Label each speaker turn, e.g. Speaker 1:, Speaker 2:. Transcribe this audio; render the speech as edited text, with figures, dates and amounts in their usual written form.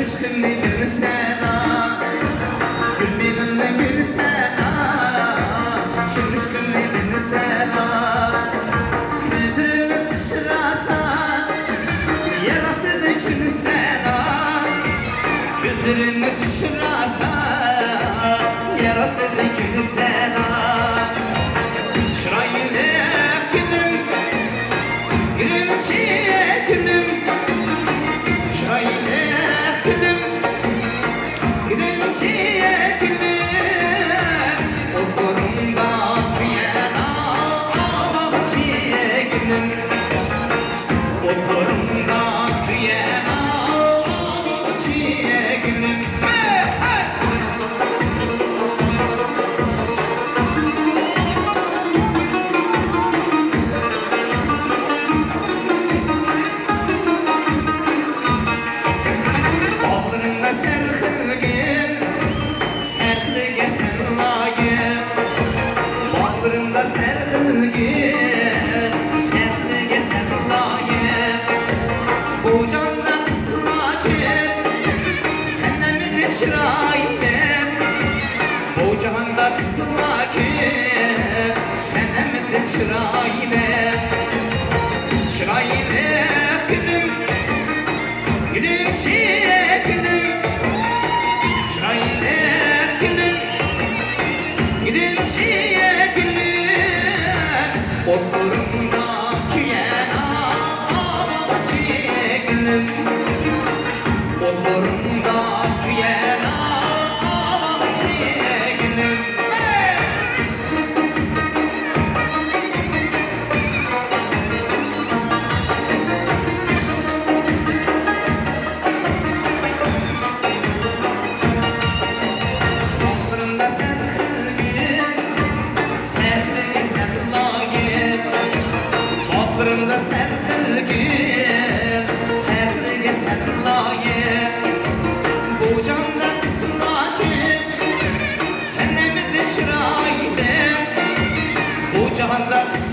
Speaker 1: aşkımı bilsen ha, gül benimle gülsen ha, şimdi aşkımı bilsen ha, yüzünü sıçrasan, yarası dökülsen ha, gözlerini sıçrasan, yarası dökülsen ha, şırayını gülüm, gülümçiye gülüm, şırayını gülüm, gülümçiye gülüm, okulumda büyüyen ağabeyçiye gülüm, okulumda büyüyen ağabeyçiye gülüm. Bağlarında serhilgin, serhilge sen layık. Bağlarında serhilgin, serhilge sen layık. Bu canda kıslakin, senden midir şirayim? Bu canda kıslakin, senden midir şirayim? Şirayim gülüm, gülümçiye gülüm, şırayım gülüm, gülümçiye gülüm, okulumda tüyen ağabeyçiye gülüm, okulumda tüyen ağabeyçiye gülüm. Bağlarında serhilgin, serhilge sen layık. Bağlarında serhilgin,